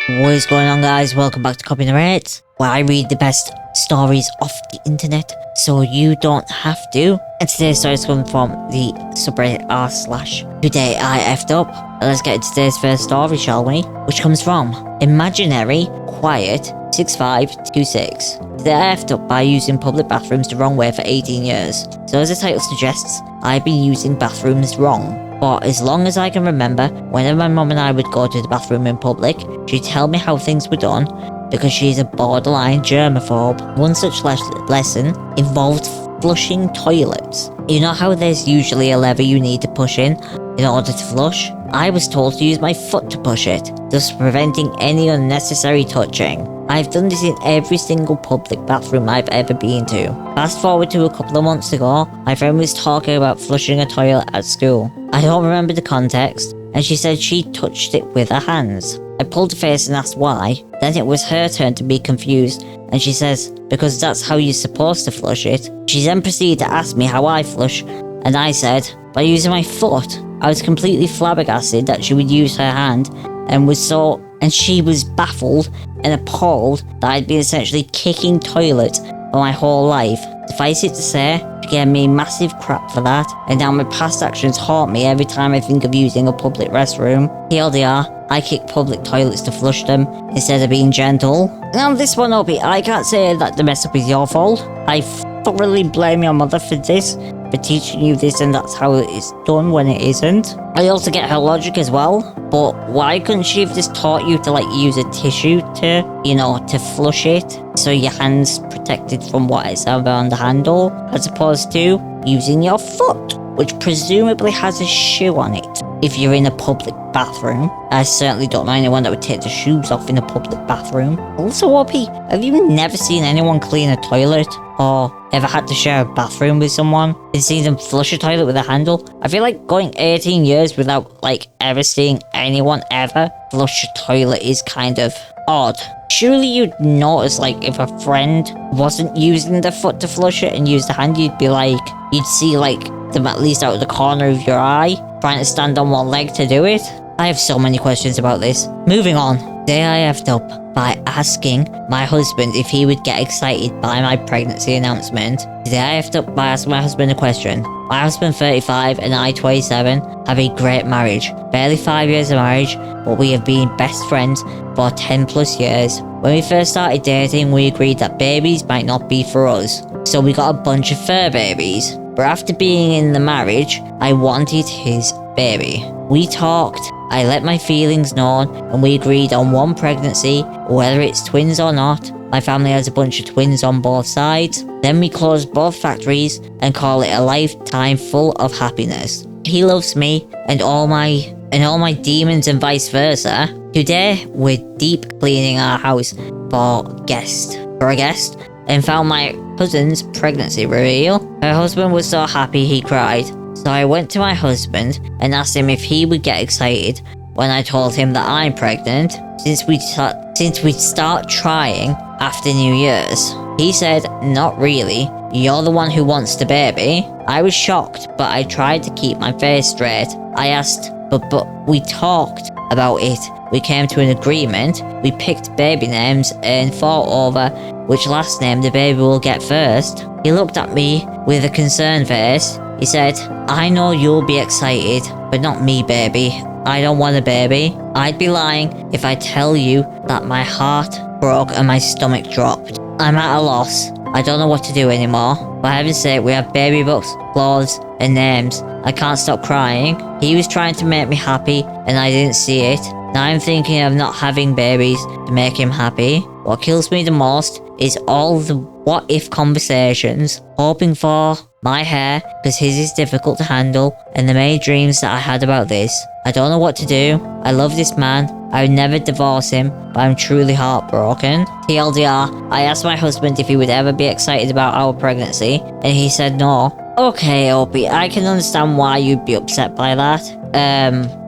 What is going on, guys? Welcome back to Copy the Rates, where I read the best stories off the internet so you don't have to. And today's story is coming from the subreddit r/ Today I effed up. Let's get into today's first story, shall we? Which comes from Imaginary Quiet 6526. Today I effed up by using public bathrooms the wrong way for 18 years. So as the title suggests, I've been using bathrooms wrong. For as long as I can remember, whenever my mum and I would go to the bathroom in public, she'd tell me how things were done because she's a borderline germaphobe. One such lesson involved flushing toilets. You know how there's usually a lever you need to push in order to flush? I was told to use my foot to push it, thus preventing any unnecessary touching. I've done this in every single public bathroom I've ever been to. Fast forward to a couple of months ago, my friend was talking about flushing a toilet at school. I don't remember the context, and she said she touched it with her hands. I pulled a face and asked why. Then it was her turn to be confused, and she says, because that's how you're supposed to flush it. She then proceeded to ask me how I flush, and I said, by using my foot. I was completely flabbergasted that she would use her hand, and she was baffled and appalled that I'd been essentially kicking toilets for my whole life. Suffice it to say, she gave me massive crap for that, and now my past actions haunt me every time I think of using a public restroom. TLDR, I kick public toilets to flush them instead of being gentle. Now this one, Opie, I can't say that the mess up is your fault. I thoroughly blame your mother for this, for teaching you this, and that's how it's done when it isn't. I also get her logic as well, but why couldn't she have just taught you to use a tissue to flush it so your hand's protected from what is around the handle, as opposed to using your foot, which presumably has a shoe on it. If you're in a public bathroom, I certainly don't know anyone that would take the shoes off in a public bathroom. Also, Opie, have you never seen anyone clean a toilet? Or ever had to share a bathroom with someone and seen them flush a toilet with a handle? I feel like going 18 years without ever seeing anyone ever flush a toilet is kind of odd. Surely you'd notice if a friend wasn't using the foot to flush it and used the hand, you'd see them at least out of the corner of your eye, trying to stand on one leg to do it. I have so many questions about this. Moving on. Today I effed up by asking my husband if he would get excited by my pregnancy announcement. Today I effed up by asking my husband a question. My husband, 35, and I, 27, have a great marriage. Barely 5 years of marriage, but we have been best friends for 10 plus years. When we first started dating, we agreed that babies might not be for us, so we got a bunch of fur babies. But after being in the marriage, I wanted his baby. We talked, I let my feelings known, and we agreed on one pregnancy, whether it's twins or not. My family has a bunch of twins on both sides. Then we close both factories and call it a lifetime full of happiness. He loves me and all my demons and vice versa. Today, we're deep cleaning our house for a guest, and found my cousin's pregnancy reveal. Her husband was so happy he cried. So I went to my husband and asked him if he would get excited when I told him that I'm pregnant, since we'd start trying after New Year's. He said, not really, you're the one who wants the baby. I was shocked, but I tried to keep my face straight. I asked, but we talked about it. We came to an agreement. We picked baby names and fought over which last name the baby will get first. He looked at me with a concerned face. He said, I know you'll be excited, but not me, baby. I don't want a baby. I'd be lying if I tell you that my heart broke and my stomach dropped. I'm at a loss. I don't know what to do anymore. For heaven's sake, we have baby books, clothes, and names. I can't stop crying. He was trying to make me happy, and I didn't see it. Now I'm thinking of not having babies to make him happy. What kills me the most is all the what-if conversations, hoping for my hair, because his is difficult to handle, and the many dreams that I had about this. I don't know what to do. I love this man. I would never divorce him, but I'm truly heartbroken. TLDR, I asked my husband if he would ever be excited about our pregnancy, and he said no. Okay, Opie, I can understand why you'd be upset by that.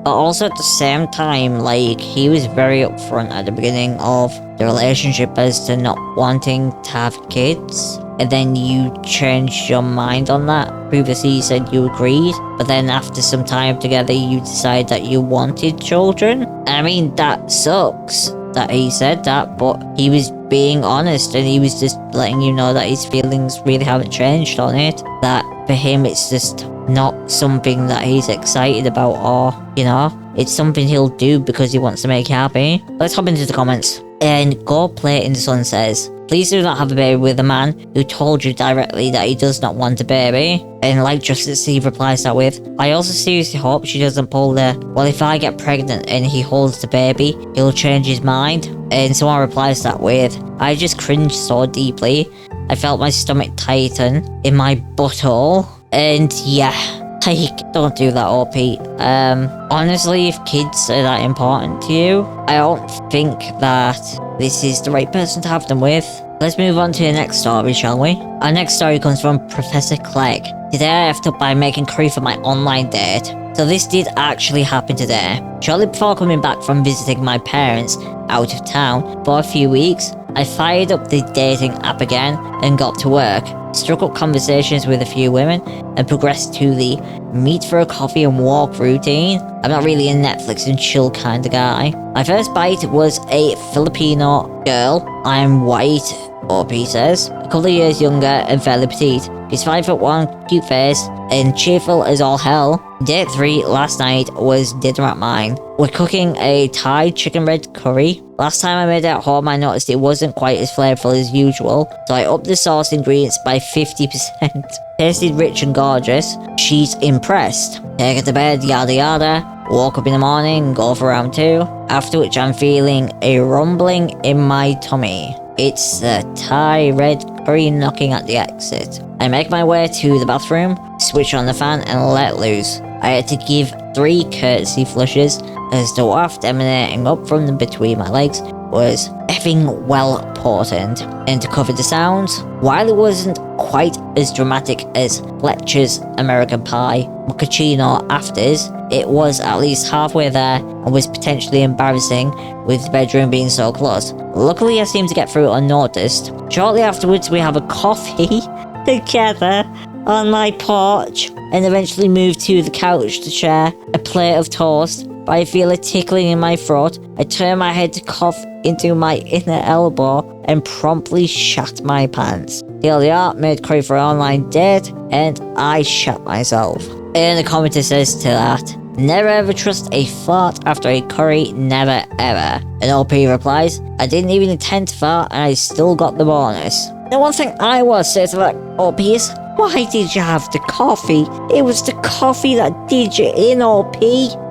But also at the same time, he was very upfront at the beginning of the relationship as to not wanting to have kids. And then you changed your mind on that. Previously you said you agreed, but then after some time together you decided that you wanted children. I mean, that sucks. that he said that, but he was being honest, and he was just letting you know that his feelings really haven't changed on it. That for him, it's just not something that he's excited about, or, you know, it's something he'll do because he wants to make you happy. Let's hop into the comments. And Go Play in the Sun says, please do not have a baby with a man who told you directly that he does not want a baby. And like Justice, he replies that with, I also seriously hope she doesn't pull the, well, if I get pregnant and he holds the baby, he'll change his mind. And someone replies that with, I just cringed so deeply. I felt my stomach tighten in my butthole. And yeah, like, don't do that, OP. Honestly, if kids are that important to you, I don't think that this is the right person to have them with. Let's move on to the next story, shall we? Our next story comes from Professor Clegg. Today I effed up by making curry for my online date. So this did actually happen today. Shortly before coming back from visiting my parents out of town for a few weeks, I fired up the dating app again and got to work. Struck up conversations with a few women and progressed to the meet for a coffee and walk routine. I'm not really a Netflix and chill kind of guy. My first bite was a Filipino girl. I'm white, OP says. A couple of years younger and fairly petite. She's 5'1", cute face, and cheerful as all hell. Date 3 last night was dinner at mine. We're cooking a Thai chicken red curry. Last time I made it at home, I noticed it wasn't quite as flavorful as usual, so I upped the sauce ingredients by 50%. Tasted rich and gorgeous. She's impressed. Take her to bed, yada yada. Woke up in the morning, go for round 2. After which I'm feeling a rumbling in my tummy. It's the Thai red curry knocking at the exit. I make my way to the bathroom, switch on the fan and let loose. I had to give 3 courtesy flushes as the waft emanating up from between my legs was effing well potent. And to cover the sounds, while it wasn't quite as dramatic as Fletcher's American Pie Mochaccino afters, it was at least halfway there and was potentially embarrassing with the bedroom being so close. Luckily I seemed to get through unnoticed. Shortly afterwards we have a coffee together on my porch and eventually moved to the couch to share a plate of toast, but I feel a tickling in my throat. I turn my head to cough into my inner elbow and promptly shat my pants. TLDR, made curry for an online date and I shat myself. And the commenter says to that, never ever trust a fart after a curry, never ever. And OP replies, I didn't even intend to fart and I still got the bonus. The one thing I will say to that OP is, why did you have the coffee? It was the coffee that did you in, OP.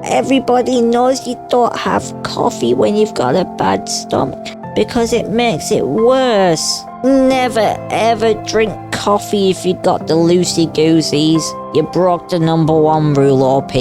Everybody knows you don't have coffee when you've got a bad stomach because it makes it worse. Never ever drink coffee if you got the loosey-gooseys. You broke the #1 rule, OP.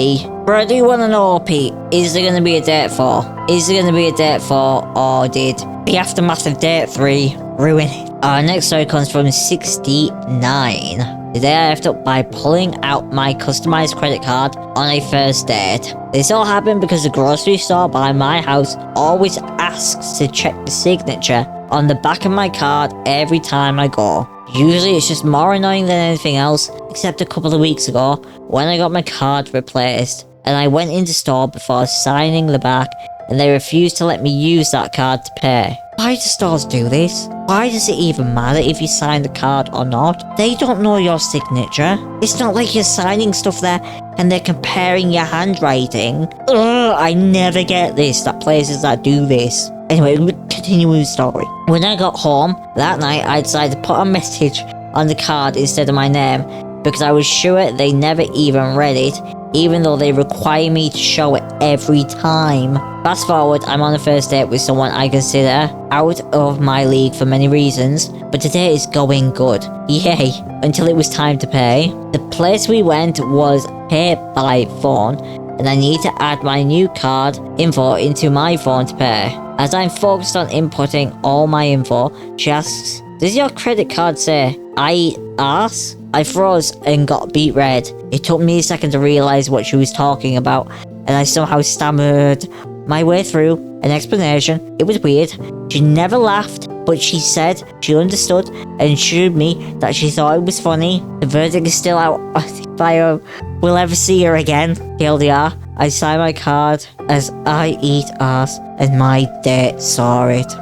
But I do want to know, OP, is there going to be a date 4? Is there going to be a date 4, or did the aftermath of date 3 ruin it? Our next story comes from 69. Today I effed up by pulling out my customized credit card on a first date. This all happened because the grocery store by my house always asks to check the signature on the back of my card every time I go. Usually it's just more annoying than anything else, except a couple of weeks ago when I got my card replaced and I went into store before signing the back and they refused to let me use that card to pay. Why do stores do this? Why does it even matter if you sign the card or not? They don't know your signature. It's not like you're signing stuff there and they're comparing your handwriting. Ugh, I never get this, that places that do this. Anyway, continue with the story. When I got home that night, I decided to put a message on the card instead of my name because I was sure they never even read it, even though they require me to show it every time. Fast forward, I'm on a first date with someone I consider out of my league for many reasons, but today is going good. Yay, until it was time to pay. The place we went was pay by phone, and I need to add my new card info into my phone to pay. As I'm focused on inputting all my info, she asks, does your credit card say I-ass? I froze and got beet red. It took me a second to realise what she was talking about, and I somehow stammered my way through an explanation. It was weird. She never laughed, but she said she understood and assured me that she thought it was funny. The verdict is still out if I will ever see her again. TLDR, I signed my card as I eat ass and my date saw it.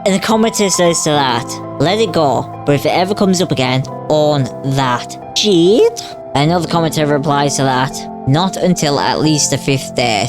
And the commenter says to that, let it go, but if it ever comes up again, own that shit. Another commenter replies to that, not until at least the 5th date.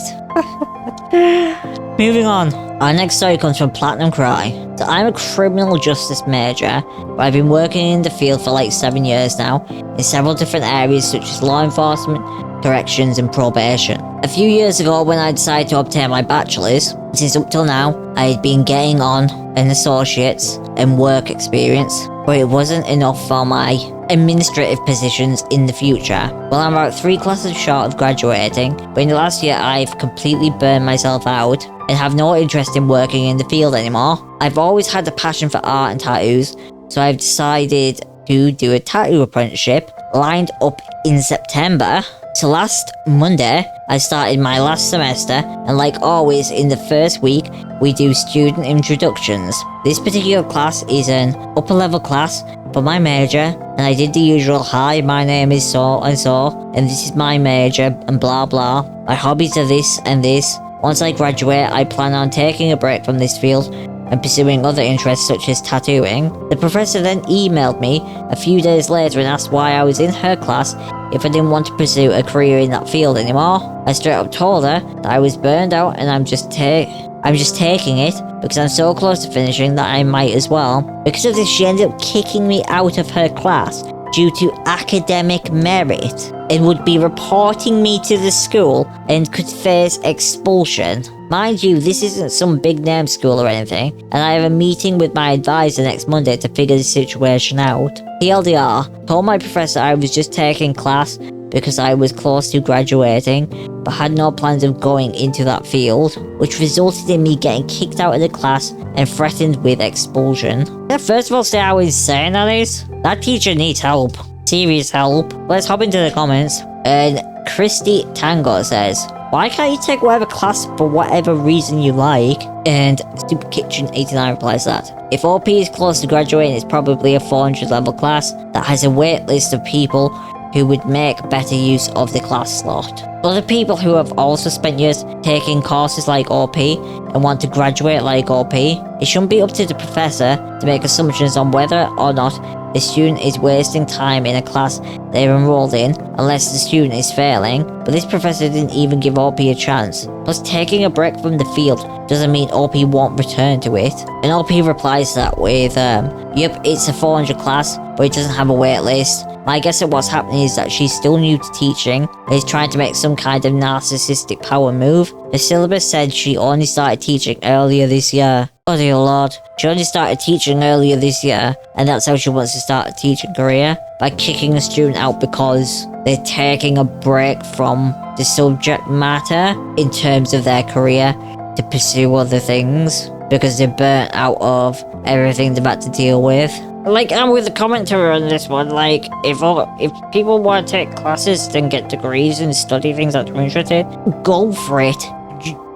Moving on, our next story comes from Platinum Cry. So I'm a criminal justice major, but I've been working in the field for like 7 years now, in several different areas such as law enforcement, corrections and probation. A few years ago when I decided to obtain my bachelor's, since up till now, I had been getting on an associate's and work experience, but it wasn't enough for my administrative positions in the future. Well, I'm about 3 classes short of graduating, but in the last year I've completely burned myself out and have no interest in working in the field anymore. I've always had a passion for art and tattoos, so I've decided to do a tattoo apprenticeship lined up in September. So last Monday, I started my last semester, and like always in the first week, we do student introductions. This particular class is an upper level class for my major, and I did the usual, hi, my name is so and so, and this is my major, and blah blah. My hobbies are this and this. Once I graduate, I plan on taking a break from this field and pursuing other interests such as tattooing. The professor then emailed me a few days later and asked why I was in her class if I didn't want to pursue a career in that field anymore. I straight up told her that I was burned out and I'm just taking it because I'm so close to finishing that I might as well. Because of this, she ended up kicking me out of her class due to academic merit and would be reporting me to the school and could face expulsion. Mind you, this isn't some big name school or anything, and I have a meeting with my advisor next Monday to figure the situation out. TLDR, told my professor I was just taking class because I was close to graduating, but had no plans of going into that field, which resulted in me getting kicked out of the class and threatened with expulsion. Can I first of all say how insane that is? That teacher needs help. Serious help. Let's hop into the comments. And Christy Tango says, why can't you take whatever class for whatever reason you like? And Stupid Kitchen 89 replies that, if OP is close to graduating, it's probably a 400 level class that has a wait list of people who would make better use of the class slot. Other people who have also spent years taking courses like OP and want to graduate like OP, it shouldn't be up to the professor to make assumptions on whether or not the student is wasting time in a class they're enrolled in unless the student is failing, but this professor didn't even give OP a chance. Plus, taking a break from the field doesn't mean OP won't return to it. And OP replies that with, yep, it's a 400 class, but it doesn't have a wait list. My guess at what's happening is that she's still new to teaching and is trying to make some kind of narcissistic power move. The syllabus said she only started teaching earlier this year. Oh dear lord. She only started teaching earlier this year, and that's how she wants to start a teaching career, by kicking a student out because they're taking a break from the subject matter in terms of their career to pursue other things because they're burnt out of everything they're about to deal with. Like, I'm with the commenter on this one, like, if people want to take classes and get degrees and study things that they're interested in, go for it.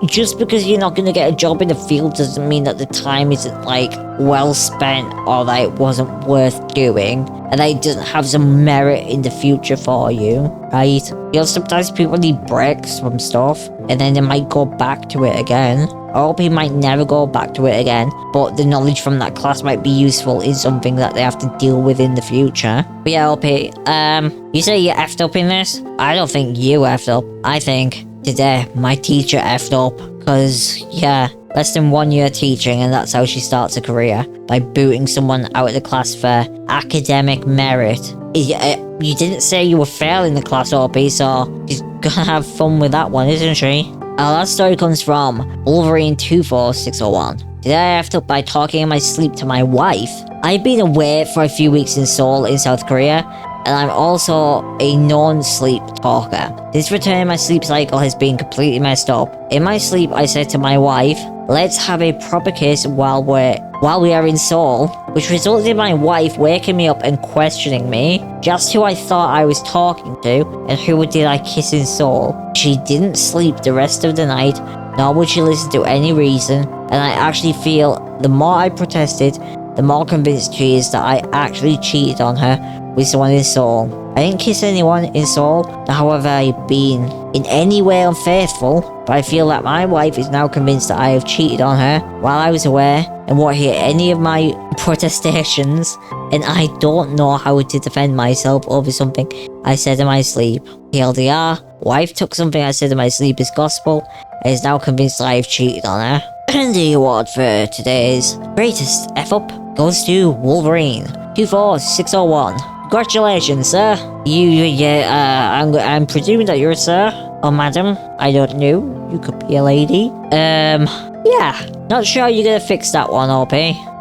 Just because you're not going to get a job in the field doesn't mean that the time isn't, like, well spent or that it wasn't worth doing and that it doesn't have some merit in the future for you, right? You know, sometimes people need breaks from stuff and then they might go back to it again. Or people might never go back to it again, but the knowledge from that class might be useful in something that they have to deal with in the future. But yeah, OP, you say you effed up in this? I don't think you effed up. I think today my teacher effed up, because, yeah, less than 1 year teaching and that's how she starts a career, by booting someone out of the class for academic merit. You didn't say you were failing the class, OP, so she's gonna have fun with that one, isn't she? Our last story comes from Wolverine24601. Today I effed up by talking in my sleep to my wife. I've been away for a few weeks in Seoul in South Korea, and I'm also a non-sleep talker. This return in my sleep cycle has been completely messed up. In my sleep, I said to my wife, let's have a proper kiss while we are in Seoul, which resulted in my wife waking me up and questioning me just who I thought I was talking to and who did I kiss in Seoul. She didn't sleep the rest of the night, nor would she listen to any reason, and I actually feel the more I protested, the more convinced she is that I actually cheated on her with someone in Seoul. I didn't kiss anyone in Seoul, however I've been in any way unfaithful, but I feel that my wife is now convinced that I have cheated on her while I was aware and won't hear any of my protestations, and I don't know how to defend myself over something I said in my sleep. TLDR, wife took something I said in my sleep as gospel and is now convinced that I have cheated on her. And the award for today's greatest F-up goes to Wolverine 24601. Congratulations, sir. I'm presuming that you're a sir or madam. I don't know. You could be a lady. Yeah. Not sure you're gonna fix that one, OP.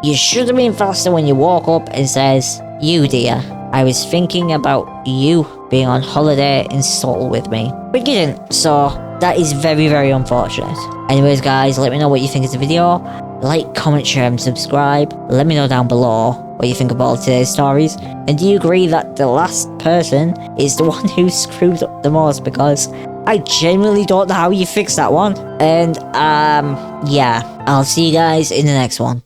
You should have been faster when you woke up and says, "You dear, I was thinking about you being on holiday in Seoul with me." But you didn't, so that is very, very unfortunate. Anyways, guys, let me know what you think of the video. Like, comment, share, and subscribe. Let me know down below what you think about today's stories. And do you agree that the last person is the one who screwed up the most? Because I genuinely don't know how you fix that one. And, yeah. I'll see you guys in the next one.